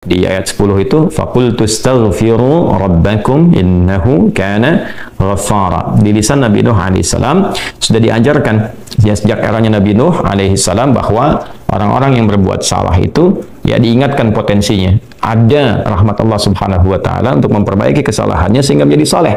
Di ayat 10 itu faqultu astaghfiru rabbakum innahu kana ghaffara. Di lisan Nabi Nuh alaihissalam sudah diajarkan ya, sejak eranya Nabi Nuh alaihissalam bahwa orang-orang yang berbuat salah itu ya diingatkan potensinya. Ada rahmat Allah Subhanahu wa taala untuk memperbaiki kesalahannya sehingga menjadi saleh.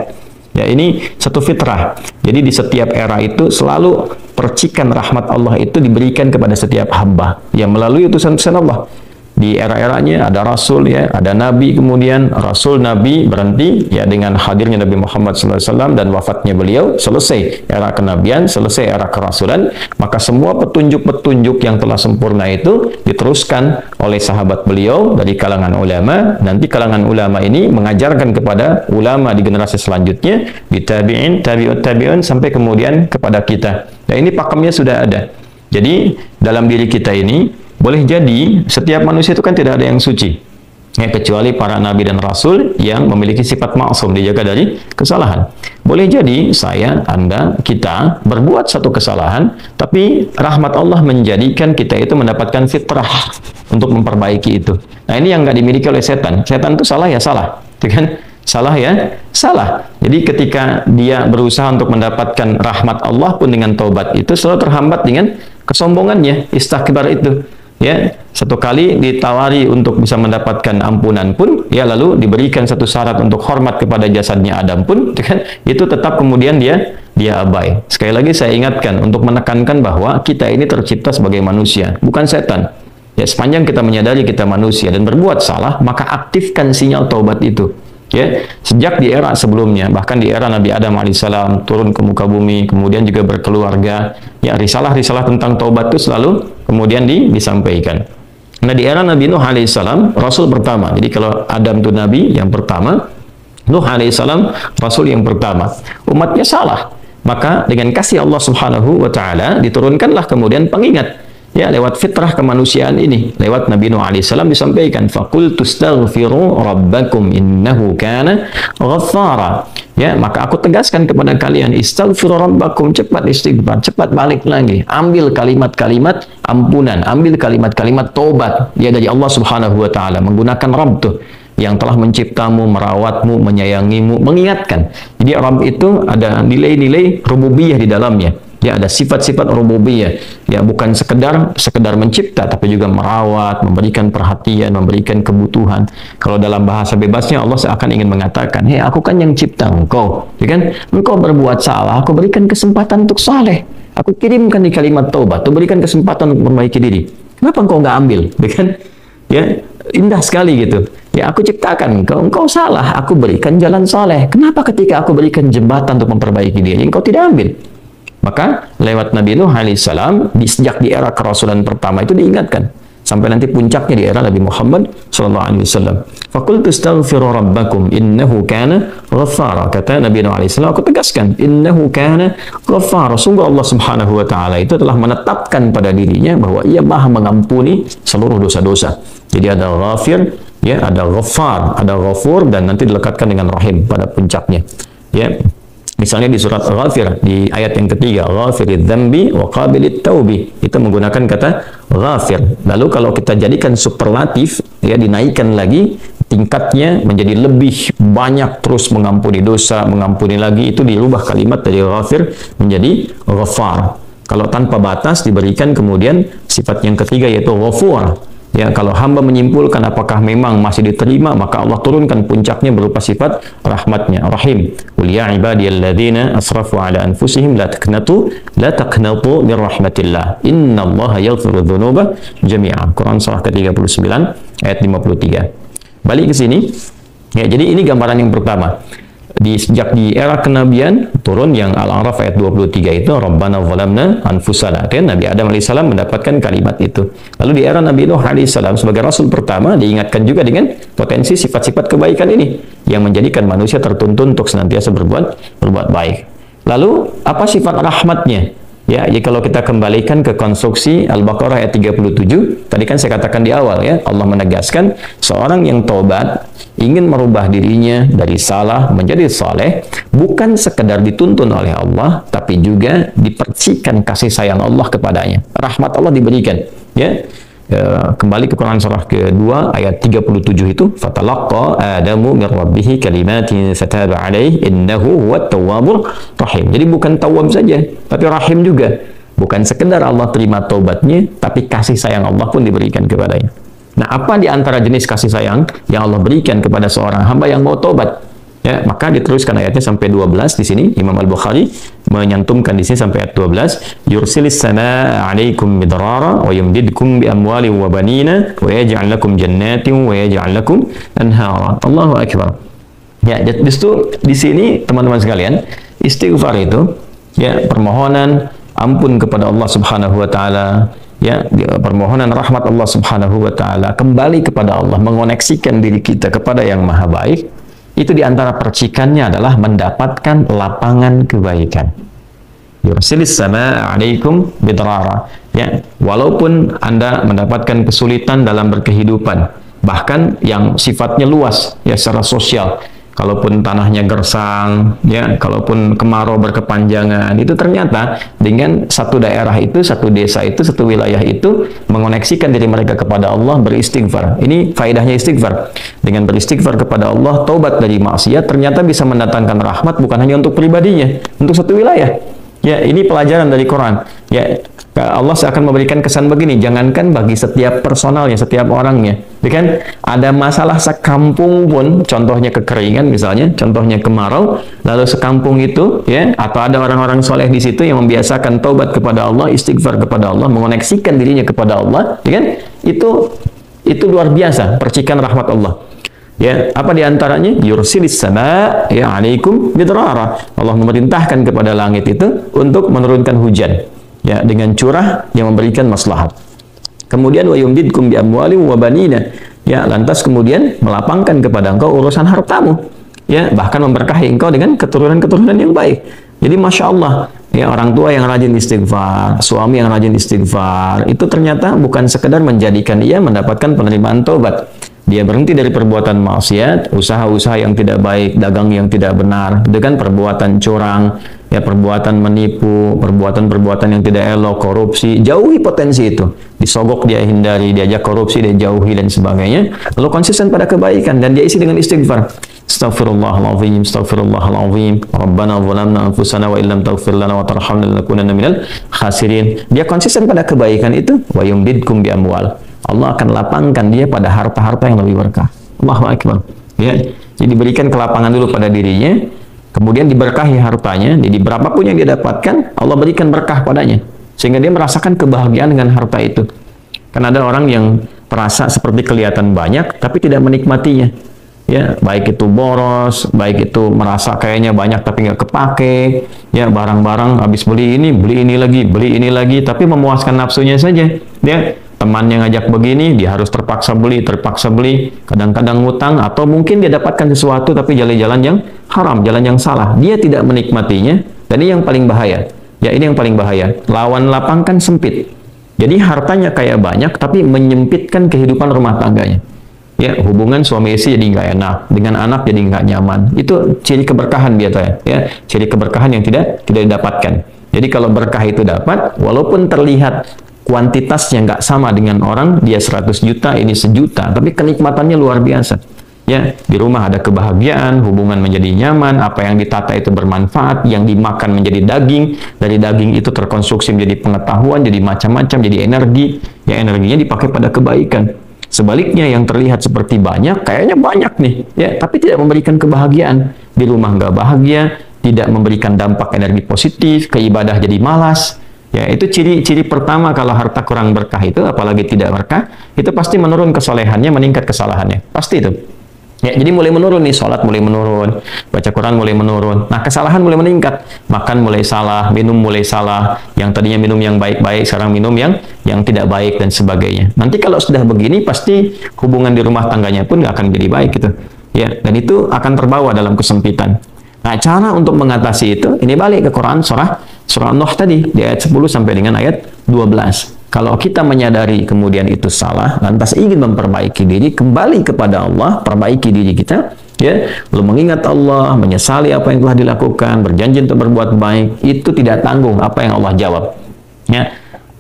Ya, ini satu fitrah. Jadi di setiap era itu selalu percikan rahmat Allah itu diberikan kepada setiap hamba yang melalui utusan-utusan Allah. Di era-eranya ada rasul ya, ada nabi, kemudian rasul nabi berhenti ya dengan hadirnya Nabi Muhammad SAW dan wafatnya beliau, selesai era kenabian, selesai era kerasulan. Maka semua petunjuk-petunjuk yang telah sempurna itu diteruskan oleh sahabat beliau dari kalangan ulama. Nanti kalangan ulama ini mengajarkan kepada ulama di generasi selanjutnya, di tabi'in, tabi'ut tabi'un, sampai kemudian kepada kita. Nah, ini pakemnya sudah ada. Jadi dalam diri kita ini boleh jadi setiap manusia itu kan tidak ada yang suci ya, kecuali para nabi dan rasul yang memiliki sifat maksum, dijaga dari kesalahan. Boleh jadi saya, Anda, kita berbuat satu kesalahan, tapi rahmat Allah menjadikan kita itu mendapatkan fitrah untuk memperbaiki itu. Nah, ini yang nggak dimiliki oleh setan. Setan itu salah ya salah, kan? Salah ya salah. Jadi ketika dia berusaha untuk mendapatkan rahmat Allah pun dengan taubat itu selalu terhambat dengan kesombongannya, istakbar itu. Ya, satu kali ditawari untuk bisa mendapatkan ampunan pun, ya lalu diberikan satu syarat untuk hormat kepada jasadnya Adam pun, kan? Itu tetap kemudian dia abai. Sekali lagi saya ingatkan untuk menekankan bahwa kita ini tercipta sebagai manusia, bukan setan. Ya, sepanjang kita menyadari kita manusia dan berbuat salah, maka aktifkan sinyal taubat itu. Ya, sejak di era sebelumnya, bahkan di era Nabi Adam alaihissalam turun ke muka bumi, kemudian juga berkeluarga, ya risalah-risalah tentang taubat itu selalu kemudian disampaikan. Nah, di era Nabi Nuh alaihissalam, Rasul pertama. Jadi kalau Adam itu Nabi yang pertama, Nuh alaihissalam Rasul yang pertama. Umatnya salah, maka dengan kasih Allah Subhanahu wa taala diturunkanlah kemudian pengingat. Ya, lewat fitrah kemanusiaan ini, lewat Nabi Nuh alaihissalam disampaikan, faqultu astaghfiru rabbakum innahu kana ghaffara. Ya, maka aku tegaskan kepada kalian, istaghfiru rabbakum, cepat istighfar, cepat balik lagi, ambil kalimat-kalimat ampunan, ambil kalimat-kalimat tobat ya dari Allah Subhanahu wa taala, menggunakan Rabb tuh yang telah menciptamu, merawatmu, menyayangimu, mengingatkan. Jadi Rabb itu ada nilai-nilai rububiyah di dalamnya. Ya, ada sifat-sifat rububiyah. Ya, bukan sekedar mencipta, tapi juga merawat, memberikan perhatian, memberikan kebutuhan. Kalau dalam bahasa bebasnya Allah seakan ingin mengatakan, "Hei, aku kan yang cipta engkau, ya kan? Engkau berbuat salah, aku berikan kesempatan untuk saleh. Aku kirimkan di kalimat taubat, aku berikan kesempatan untuk memperbaiki diri. Kenapa engkau nggak ambil?" Ya kan? Ya, indah sekali gitu. Ya, aku ciptakan engkau salah, aku berikan jalan saleh. Kenapa ketika aku berikan jembatan untuk memperbaiki diri, engkau tidak ambil? Maka lewat Nabi Nuh alaihissalam sejak di era kerasulan pertama itu diingatkan sampai nanti puncaknya di era Nabi Muhammad sallallahu alaihi wasallam. Faqultu astaghfiru rabbakum innahu kana ghaffara. Kata Nabi Nuh alaihissalam, aku tegaskan, innahu kana ghaffara. Sungguh Allah Subhanahu wa taala itu telah menetapkan pada dirinya bahwa Ia Maha mengampuni seluruh dosa-dosa. Jadi ada ghafir, ya, ada ghaffar, ada ghafur, dan nanti dilekatkan dengan rahim pada puncaknya. Ya. Misalnya di surat Ghafir, di ayat yang ketiga, Ghafiridz dzambi wa qabilit taubi, itu menggunakan kata Ghafir. Lalu kalau kita jadikan superlatif, ya, dinaikkan lagi tingkatnya menjadi lebih banyak, terus mengampuni dosa, mengampuni lagi, itu dirubah kalimat dari Ghafir menjadi Ghaffar. Kalau tanpa batas diberikan kemudian sifat yang ketiga yaitu Ghafur. Ya, kalau hamba menyimpulkan apakah memang masih diterima, maka Allah turunkan puncaknya berupa sifat rahmatnya, Rahim. Qul ya ibadiyalladzina asrafu ala anfusihim la taqnatu min rahmatillah. Innallaha yaghfiru dzunuba jami'a. Quran surah ke-39 ayat 53. Balik ke sini. Ya, jadi ini gambaran yang pertama. Sejak di era kenabian turun yang Al-A'raf ayat 23 itu Rabbana zalamna anfusana. Dan Nabi Adam alaihissalam mendapatkan kalimat itu. Lalu di era Nabi Nuh alaihissalam sebagai rasul pertama diingatkan juga dengan potensi sifat-sifat kebaikan ini yang menjadikan manusia tertuntun untuk senantiasa berbuat baik. Lalu apa sifat rahmatnya? Ya, jadi kalau kita kembalikan ke konstruksi Al-Baqarah ayat 37, tadi kan saya katakan di awal ya, Allah menegaskan seorang yang taubat ingin merubah dirinya dari salah menjadi saleh, bukan sekedar dituntun oleh Allah, tapi juga dipercikan kasih sayang Allah kepadanya. Rahmat Allah diberikan, ya. kembali ke Quran surah kedua ayat 37 itu, fatalaqqa Adamu min rabbih kalimatin fataba alaihi innahu huwat tawwabur rahim. Jadi bukan tawwab saja, tapi rahim juga. Bukan sekedar Allah terima taubatnya, tapi kasih sayang Allah pun diberikan kepadanya. Nah, apa di antara jenis kasih sayang yang Allah berikan kepada seorang hamba yang mau taubat? Ya, maka diteruskan ayatnya sampai 12 di sini. Imam Al-Bukhari menyantumkan di sini sampai ayat 12. Yursilis samaa 'alaikum midrara wa yumdidkum bi amwalin wa banina wa yaj'al lakum jannatin wa yaj'al lakum anhara. Allahu akbar. Ya, justru di sini teman-teman sekalian, istighfar itu ya permohonan ampun kepada Allah Subhanahu wa taala, ya, permohonan rahmat Allah Subhanahu wa taala, kembali kepada Allah, mengoneksikan diri kita kepada yang maha baik. Itu diantara percikannya adalah mendapatkan lapangan kebaikan. Yursilis samaa 'alaikum bidrara. Ya, walaupun Anda mendapatkan kesulitan dalam berkehidupan, bahkan yang sifatnya luas ya secara sosial. Kalaupun tanahnya gersang, ya, kalaupun kemarau berkepanjangan, itu ternyata dengan satu daerah itu, satu desa itu, satu wilayah itu mengoneksikan diri mereka kepada Allah, beristighfar. Ini faedahnya istighfar. Dengan beristighfar kepada Allah, taubat dari maksiat, ternyata bisa mendatangkan rahmat bukan hanya untuk pribadinya, untuk satu wilayah. Ya, ini pelajaran dari Quran. Ya, Allah akan memberikan kesan begini, jangankan bagi setiap personalnya, setiap orangnya. Ya kan? Ada masalah sekampung pun, contohnya kekeringan misalnya, contohnya kemarau, lalu sekampung itu, ya, atau ada orang-orang soleh di situ yang membiasakan taubat kepada Allah, istighfar kepada Allah, mengoneksikan dirinya kepada Allah, ya kan? Itu luar biasa, percikan rahmat Allah. Ya, apa diantaranya? Yursilis sama ya 'alaikum bidrara. Allah memerintahkan kepada langit itu untuk menurunkan hujan, ya, dengan curah yang memberikan maslahat. Kemudian wa yumdidkum bi amwalin wa banina. Ya, lantas kemudian melapangkan kepada engkau urusan hartamu. Ya, bahkan memberkahi engkau dengan keturunan-keturunan yang baik. Jadi Masya Allah, ya, orang tua yang rajin istighfar, suami yang rajin istighfar, itu ternyata bukan sekedar menjadikan ia mendapatkan penerimaan taubat. Dia berhenti dari perbuatan maksiat, usaha-usaha yang tidak baik, dagang yang tidak benar, dengan perbuatan curang, ya, perbuatan menipu, perbuatan-perbuatan yang tidak elok, korupsi, jauhi potensi itu. Disogok dia hindari, diajak korupsi dia jauhi dan sebagainya. Lalu konsisten pada kebaikan dan dia isi dengan istighfar. Astaghfirullahaladzim, astaghfirullahaladzim. Rabbana zalamna anfusana wa illam taghfir lana wa tarhamna lanakunanna minal khasirin. Dia konsisten pada kebaikan itu, wa yumdidkum bi amwal. Allah akan lapangkan dia pada harta-harta yang lebih berkah. Allahu akbar. Ya, jadi diberikan kelapangan dulu pada dirinya, kemudian diberkahi hartanya. Jadi berapapun yang dia dapatkan, Allah berikan berkah padanya, sehingga dia merasakan kebahagiaan dengan harta itu. Karena ada orang yang terasa seperti kelihatan banyak, tapi tidak menikmatinya. Ya, baik itu boros, baik itu merasa kayaknya banyak tapi nggak kepake. Ya, barang-barang habis beli ini lagi, tapi memuaskan nafsunya saja. Ya, temannya ngajak begini, dia harus terpaksa beli, kadang-kadang ngutang, atau mungkin dia dapatkan sesuatu tapi jalan-jalan yang haram, jalan yang salah. Dia tidak menikmatinya, dan ini yang paling bahaya. Ya, ini yang paling bahaya. Lawan lapang kan sempit. Jadi hartanya kayak banyak, tapi menyempitkan kehidupan rumah tangganya. Ya, hubungan suami istri jadi nggak enak, dengan anak jadi nggak nyaman. Itu ciri keberkahan biasanya, ya, ciri keberkahan yang tidak didapatkan. Jadi kalau berkah itu dapat, walaupun terlihat kuantitasnya nggak sama dengan orang, dia 100 juta, ini 1 juta, tapi kenikmatannya luar biasa. Ya, di rumah ada kebahagiaan, hubungan menjadi nyaman, apa yang ditata itu bermanfaat, yang dimakan menjadi daging, dari daging itu terkonstruksi menjadi pengetahuan, jadi macam-macam, jadi energi, yang energinya dipakai pada kebaikan. Sebaliknya yang terlihat seperti banyak, kayaknya banyak nih, ya, tapi tidak memberikan kebahagiaan. Di rumah nggak bahagia, tidak memberikan dampak energi positif, keibadah jadi malas. Ya, itu ciri pertama kalau harta kurang berkah itu, apalagi tidak berkah, itu pasti menurun kesolehannya, meningkat kesalahannya. Pasti itu. Ya, jadi mulai menurun nih, sholat mulai menurun, baca Quran mulai menurun. Nah, kesalahan mulai meningkat, makan mulai salah, minum mulai salah. Yang tadinya minum yang baik-baik, sekarang minum yang tidak baik dan sebagainya. Nanti kalau sudah begini, pasti hubungan di rumah tangganya pun nggak akan jadi baik gitu. Ya, dan itu akan terbawa dalam kesempitan. Nah, cara untuk mengatasi itu, ini balik ke Quran surah Nuh tadi, di ayat 10 sampai dengan ayat 12. Kalau kita menyadari kemudian itu salah, lantas ingin memperbaiki diri, kembali kepada Allah, perbaiki diri kita, ya, lalu mengingat Allah, menyesali apa yang telah dilakukan, berjanji untuk berbuat baik, itu tidak tanggung apa yang Allah jawab. Ya,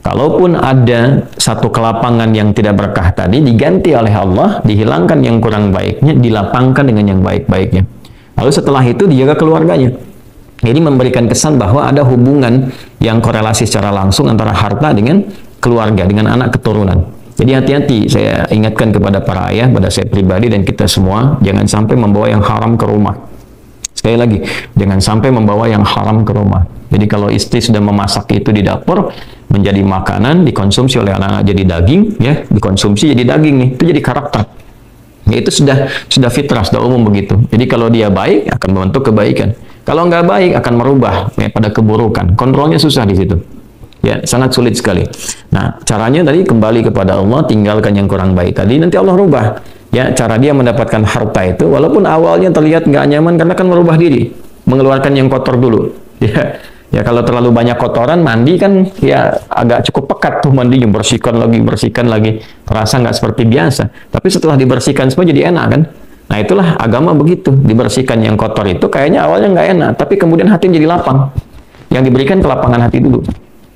Kalaupun ada satu kelapangan yang tidak berkah tadi, diganti oleh Allah, dihilangkan yang kurang baiknya, dilapangkan dengan yang baik-baiknya. Lalu setelah itu dijaga keluarganya. Jadi memberikan kesan bahwa ada hubungan yang korelasi secara langsung antara harta dengan keluarga, dengan anak keturunan. Jadi hati-hati, saya ingatkan kepada para ayah, pada saya pribadi dan kita semua, jangan sampai membawa yang haram ke rumah. Sekali lagi, jangan sampai membawa yang haram ke rumah. Jadi kalau istri sudah memasak itu di dapur, menjadi makanan, dikonsumsi oleh anak-anak jadi daging, ya, dikonsumsi jadi daging nih, itu jadi karakter. Ya, itu sudah fitrah, sudah umum begitu. Jadi kalau dia baik, akan membentuk kebaikan. Kalau nggak baik, akan merubah ya, pada keburukan. Kontrolnya susah di situ. Ya, sangat sulit sekali. Nah, caranya tadi kembali kepada Allah, tinggalkan yang kurang baik tadi, nanti Allah rubah. Ya, cara dia mendapatkan harta itu, walaupun awalnya terlihat nggak nyaman, karena kan merubah diri, mengeluarkan yang kotor dulu. Ya, kalau terlalu banyak kotoran, mandi kan ya agak cukup pekat tuh mandinya, bersihkan lagi, terasa nggak seperti biasa. Tapi setelah dibersihkan semua jadi enak kan? Nah, itulah agama begitu, dibersihkan yang kotor itu kayaknya awalnya nggak enak, tapi kemudian hati jadi lapang. Yang diberikan kelapangan hati dulu.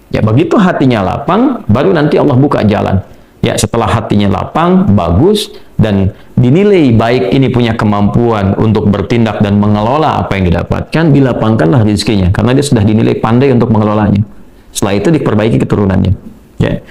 Ya, begitu hatinya lapang, baru nanti Allah buka jalan. Ya, setelah hatinya lapang, bagus, dan dinilai baik ini punya kemampuan untuk bertindak dan mengelola apa yang didapatkan, dilapangkanlah rezekinya, karena dia sudah dinilai pandai untuk mengelolanya. Setelah itu diperbaiki keturunannya. Ya.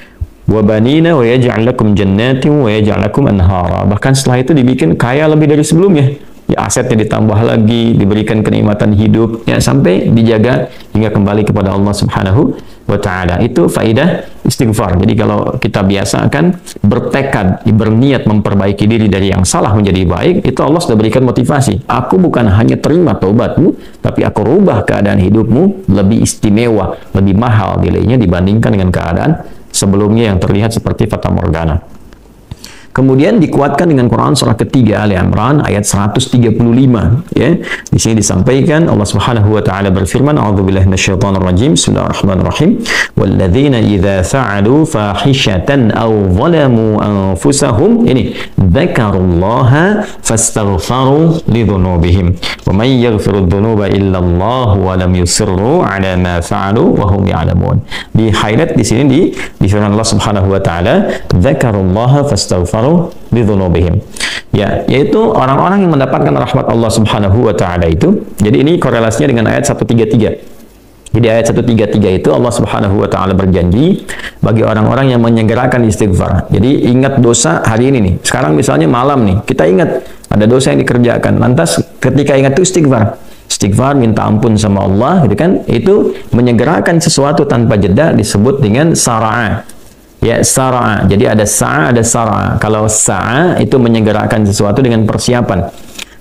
Wa banina wa yaj'al lakum jannatin wa yaj'al lakum anhara. Bahkan setelah itu dibikin kaya lebih dari sebelumnya. Ya, asetnya ditambah lagi, diberikan kenikmatan hidup, ya, sampai dijaga hingga kembali kepada Allah Subhanahu wa ta'ala. Itu faidah istighfar. Jadi kalau kita biasakan bertekad, berniat memperbaiki diri dari yang salah menjadi baik, itu Allah sudah berikan motivasi. Aku bukan hanya terima taubatmu, tapi aku rubah keadaan hidupmu lebih istimewa, lebih mahal nilainya dibandingkan dengan keadaan sebelumnya yang terlihat seperti fata morgana. Kemudian dikuatkan dengan Quran surah ketiga Ali Imran ayat 135, ya. Di sini disampaikan Allah Subhanahu wa taala berfirman, a'udzubillahi minasyaitonir rajim. Bismillahirrahmanirrahim. Walladzina idza fa'alu fahishatan aw zalamu anfusahum ini dzakarullaha fastaghfaru lidzunubihim wa may yaghfiru dzunuba illa Allah wa lam yusirru ala ma fa'alu wa hum ya'lamun. Di highlight di sini di firman Allah Subhanahu wa taala, dzakarullaha fastaghfaru lidzunubihim. Ya, yaitu orang-orang yang mendapatkan rahmat Allah Subhanahu wa taala itu. Jadi ini korelasinya dengan ayat 133. Jadi ayat 133 itu Allah Subhanahu wa taala berjanji bagi orang-orang yang menyegerakan istighfar. Jadi ingat dosa hari ini nih. Sekarang misalnya malam nih, kita ingat ada dosa yang dikerjakan. Lantas ketika ingat itu istighfar. Istighfar, minta ampun sama Allah, gitu kan? Itu menyegerakan sesuatu tanpa jeda disebut dengan sara'a. Ya, sara'a. Jadi ada sa'a, ada sara'a. Kalau sa'a itu menyegerakan sesuatu dengan persiapan.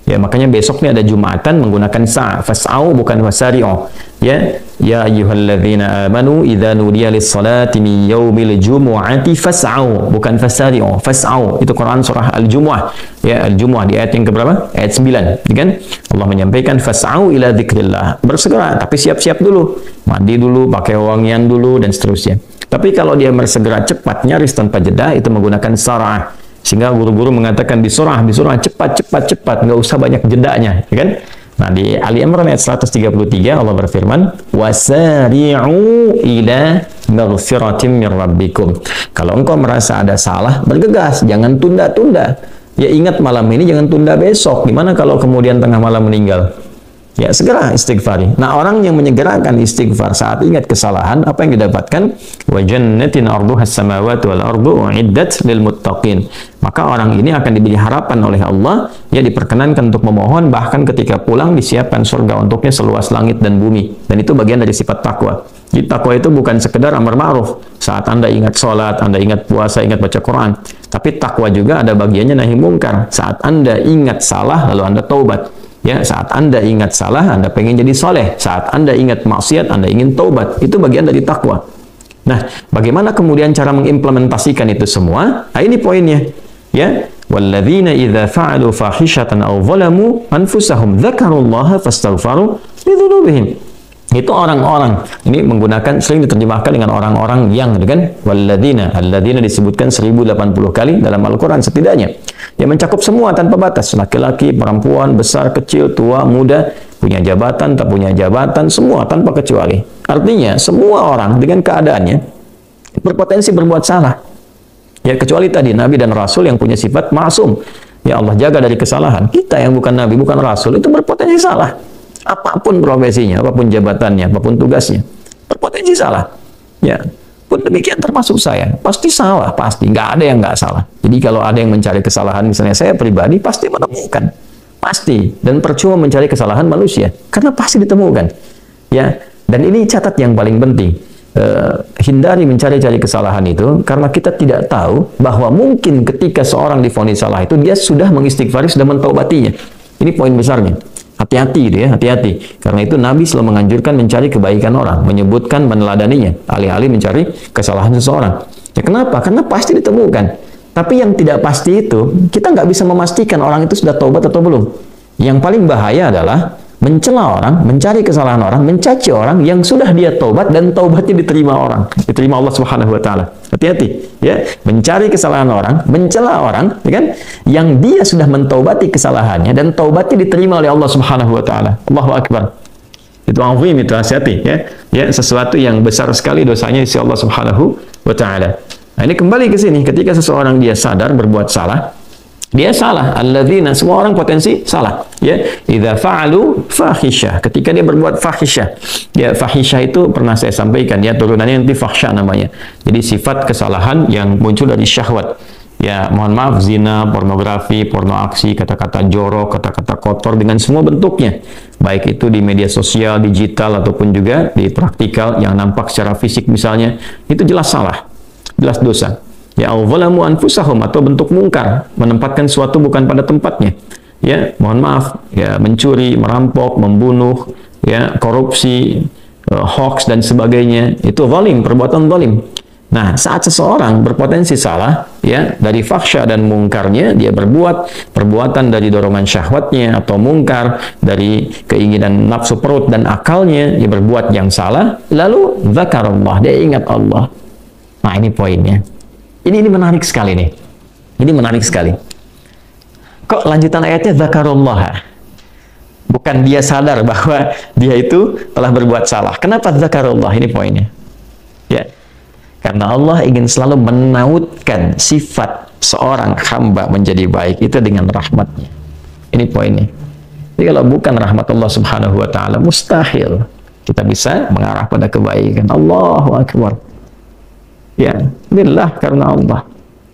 Ya, makanya besok nih ada Jumatan menggunakan sa'a. Fas'au bukan fasari'u. Ya, ya ayyuhalladzina amanu idza nudiya lis-salati min yaumil jumu'ati fas'au bukan fasari'u. Fas'au itu Quran surah Al-Jumu'ah. Ya, Al-Jumu'ah di ayat yang keberapa? Ayat 9, kan? Allah menyampaikan fas'au ila dzikrillah. Bersegera, tapi siap-siap dulu. Mandi dulu, pakai wangian dulu dan seterusnya. Tapi kalau dia bersegera cepat, nyaris tanpa jeda, itu menggunakan sarah. Sehingga guru-guru mengatakan di surah cepat, nggak usah banyak jedanya, ya kan? Nah, di Ali Imran ayat 133 Allah berfirman, wasari'u ila maghfiratin mir rabbikum. Kalau engkau merasa ada salah, bergegas, jangan tunda-tunda. Ya, ingat malam ini, jangan tunda besok. Gimana kalau kemudian tengah malam meninggal? Ya, segera istighfari. Nah, orang yang menyegerakan istighfar saat ingat kesalahan, apa yang didapatkan? Wa jannatin arduhas samawati wal ardu uiddat lil muttaqin. Maka orang ini akan diberi harapan oleh Allah, ya, diperkenankan untuk memohon, bahkan ketika pulang disiapkan surga untuknya seluas langit dan bumi. Dan itu bagian dari sifat takwa. Jadi takwa itu bukan sekedar amar ma'ruf. Saat Anda ingat sholat, Anda ingat puasa, ingat baca Quran. Tapi takwa juga ada bagiannya nahi mungkar. Saat Anda ingat salah, lalu Anda taubat. Ya, saat Anda ingat salah, Anda pengen jadi soleh. Saat Anda ingat maksiat, Anda ingin taubat. Itu bagian dari takwa. Nah, bagaimana kemudian cara mengimplementasikan itu semua? Nah, ini poinnya. Ya, walladzina idza fa'alu fahishatan aw zalamu anfusahum dzakarullaha fastaghfaru lidzunubihim. Itu orang-orang. Ini menggunakan, sering diterjemahkan dengan orang-orang yang, kan? Walladzina, alladzina disebutkan 1080 kali dalam Al-Quran setidaknya. Yang mencakup semua tanpa batas. Laki-laki, perempuan, besar, kecil, tua, muda, punya jabatan, tak punya jabatan, semua tanpa kecuali. Artinya, semua orang dengan keadaannya, berpotensi berbuat salah. Ya, kecuali tadi Nabi dan Rasul yang punya sifat maksum. Ya Allah jaga dari kesalahan. Kita yang bukan Nabi, bukan Rasul, itu berpotensi salah. Apapun profesinya, apapun jabatannya, apapun tugasnya, berpotensi salah. Ya, pun demikian termasuk saya. Pasti salah, pasti. Nggak ada yang nggak salah. Jadi kalau ada yang mencari kesalahan, misalnya saya pribadi, pasti menemukan. Pasti. Dan percuma mencari kesalahan manusia. Karena pasti ditemukan. Ya. Dan ini catat yang paling penting. Hindari mencari-cari kesalahan itu karena kita tidak tahu bahwa mungkin ketika seorang divonis salah itu dia sudah mengistighfari, sudah mentaubatinya. Ini poin besarnya. Hati-hati gitu ya, hati-hati. Karena itu Nabi selalu menganjurkan mencari kebaikan orang, menyebutkan, meneladaninya, alih-alih mencari kesalahan seseorang. Ya, kenapa? Karena pasti ditemukan. Tapi yang tidak pasti itu, kita nggak bisa memastikan orang itu sudah taubat atau belum. Yang paling bahaya adalah mencela orang, mencari kesalahan orang, mencaci orang yang sudah dia taubat dan taubatnya diterima orang, diterima Allah Subhanahu wa taala. Hati-hati ya, mencari kesalahan orang, mencela orang, ya kan? Yang dia sudah mentaubati kesalahannya dan taubatnya diterima oleh Allah Subhanahu wa taala. Allahu akbar. Itu azim, itu hati-hati ya. Ya, sesuatu yang besar sekali dosanya di sisi Allah Subhanahu wa taala. Nah, ini kembali ke sini ketika seseorang dia sadar berbuat salah, dia salah. Alladzina, semua orang potensi salah. Ya, idza fa'alu fahisyah. Ketika dia berbuat fahisyah. Ya, fahisyah itu pernah saya sampaikan ya, turunannya nanti fahsya namanya. Jadi sifat kesalahan yang muncul dari syahwat. Ya, mohon maaf, zina, pornografi, porno aksi, kata-kata jorok, kata-kata kotor dengan semua bentuknya. Baik itu di media sosial, digital ataupun juga di praktikal yang nampak secara fisik misalnya, itu jelas salah. Jelas dosa. Ya, al-zalamu anfusahum, atau bentuk mungkar, menempatkan suatu bukan pada tempatnya. Ya, mohon maaf, ya, mencuri, merampok, membunuh, ya, korupsi, hoax dan sebagainya, itu zalim, perbuatan zalim. Nah, saat seseorang berpotensi salah, ya, dari fahsya dan mungkarnya, dia berbuat perbuatan dari dorongan syahwatnya atau mungkar dari keinginan nafsu perut dan akalnya, dia berbuat yang salah, lalu zakarullah, dia ingat Allah. Nah, ini poinnya. Ini menarik sekali nih. Ini menarik sekali. Kok lanjutan ayatnya zakarullah? Bukan dia sadar bahwa dia itu telah berbuat salah. Kenapa zakarullah? Ini poinnya. Ya. Karena Allah ingin selalu menautkan sifat seorang hamba menjadi baik itu dengan rahmatnya. Ini poinnya. Jadi kalau bukan rahmat Allah Subhanahu wa taala, mustahil kita bisa mengarah pada kebaikan. Allahu akbar. Ya, lillah, karena Allah.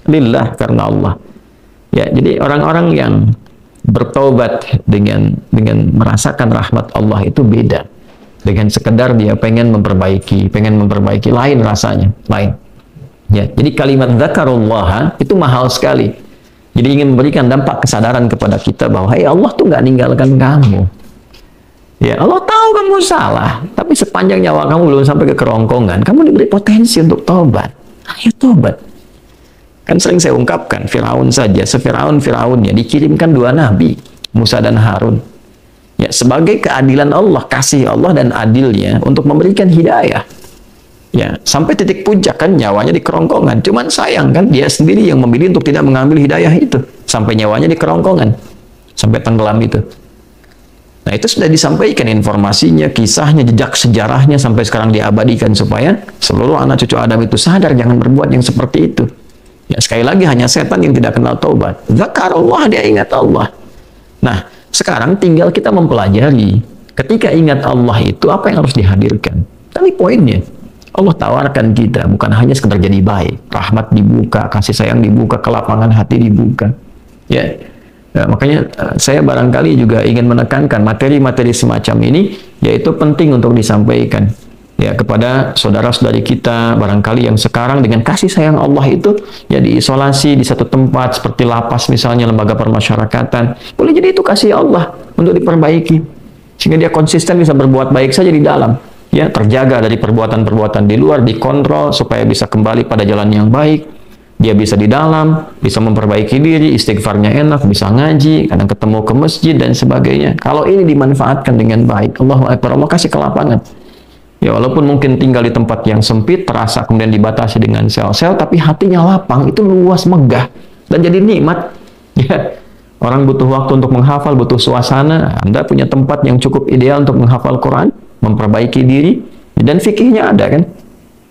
Lillah, karena Allah. Ya, jadi orang-orang yang bertaubat dengan merasakan rahmat Allah itu beda. Dengan sekedar dia pengen memperbaiki lain rasanya, lain. Ya, jadi kalimat zakarullah itu mahal sekali. Jadi ingin memberikan dampak kesadaran kepada kita bahwa hey, Allah tuh nggak ninggalkan kamu. Ya, Allah tahu kamu salah, tapi sepanjang nyawa kamu belum sampai ke kerongkongan, kamu diberi potensi untuk tobat. Ayo tobat. Kan sering saya ungkapkan, Firaun saja, Firaunnya dikirimkan 2 nabi, Musa dan Harun. Ya, sebagai keadilan Allah, kasih Allah dan adilnya untuk memberikan hidayah. Ya, sampai titik puncak kan nyawanya di kerongkongan. Cuman sayang kan dia sendiri yang memilih untuk tidak mengambil hidayah itu, sampai nyawanya di kerongkongan, sampai tenggelam itu. Nah, itu sudah disampaikan informasinya, kisahnya, jejak sejarahnya sampai sekarang diabadikan supaya seluruh anak cucu Adam itu sadar jangan berbuat yang seperti itu. Ya, sekali lagi hanya setan yang tidak kenal taubat. Zakarullah, dia ingat Allah. Nah, sekarang tinggal kita mempelajari ketika ingat Allah itu apa yang harus dihadirkan. Tapi poinnya, Allah tawarkan kita bukan hanya sekedar jadi baik, rahmat dibuka, kasih sayang dibuka, kelapangan hati dibuka. Ya. Ya, makanya saya barangkali juga ingin menekankan materi-materi semacam ini, yaitu penting untuk disampaikan ya kepada saudara-saudari kita barangkali yang sekarang dengan kasih sayang Allah itu ya diisolasi di satu tempat seperti lapas misalnya, lembaga permasyarakatan. Boleh jadi itu kasih Allah untuk diperbaiki sehingga dia konsisten bisa berbuat baik saja di dalam, ya, terjaga dari perbuatan-perbuatan di luar, dikontrol supaya bisa kembali pada jalan yang baik. Dia bisa di dalam, bisa memperbaiki diri, istighfarnya enak, bisa ngaji, kadang ketemu ke masjid dan sebagainya. Kalau ini dimanfaatkan dengan baik, Allahu Akbar, Allah kasih kelapangan. Ya, walaupun mungkin tinggal di tempat yang sempit, terasa kemudian dibatasi dengan sel-sel, tapi hatinya lapang, itu luas, megah, dan jadi nikmat. Ya, orang butuh waktu untuk menghafal, butuh suasana. Anda punya tempat yang cukup ideal untuk menghafal Quran, memperbaiki diri, dan fikihnya ada kan?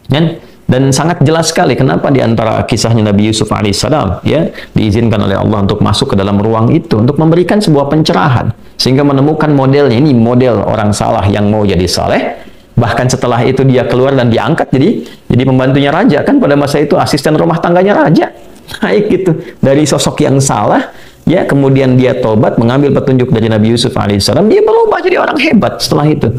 Dan Dan sangat jelas sekali kenapa di antara kisahnya Nabi Yusuf alaihissalam ya diizinkan oleh Allah untuk masuk ke dalam ruang itu untuk memberikan sebuah pencerahan sehingga menemukan modelnya. Ini model orang salah yang mau jadi saleh. Bahkan setelah itu dia keluar dan diangkat jadi pembantunya raja, kan pada masa itu asisten rumah tangganya raja. Baik gitu, dari sosok yang salah ya kemudian dia tobat mengambil petunjuk dari Nabi Yusuf alaihissalam, dia berubah jadi orang hebat setelah itu.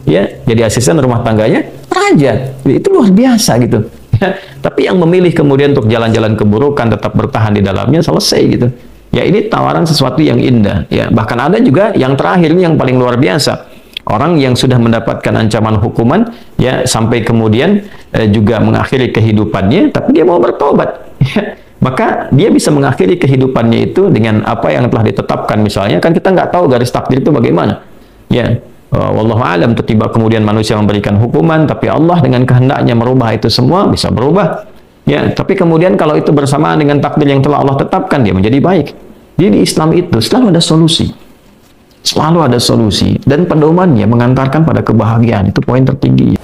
Ya, jadi asisten rumah tangganya raja. Itu luar biasa gitu. Ya, tapi yang memilih kemudian untuk jalan-jalan keburukan tetap bertahan di dalamnya selesai gitu. Ya, ini tawaran sesuatu yang indah. Ya, bahkan ada juga yang terakhir ini yang paling luar biasa. Orang yang sudah mendapatkan ancaman hukuman ya sampai kemudian juga mengakhiri kehidupannya, tapi dia mau bertobat. Ya, maka dia bisa mengakhiri kehidupannya itu dengan apa yang telah ditetapkan misalnya. Kan kita nggak tahu garis takdir itu bagaimana. Ya. Wallahu alam, tiba kemudian manusia memberikan hukuman tapi Allah dengan kehendaknya merubah itu semua, bisa berubah ya. Tapi kemudian kalau itu bersamaan dengan takdir yang telah Allah tetapkan, dia menjadi baik. Jadi di Islam itu selalu ada solusi dan pedomannya mengantarkan pada kebahagiaan. Itu poin tertinggi.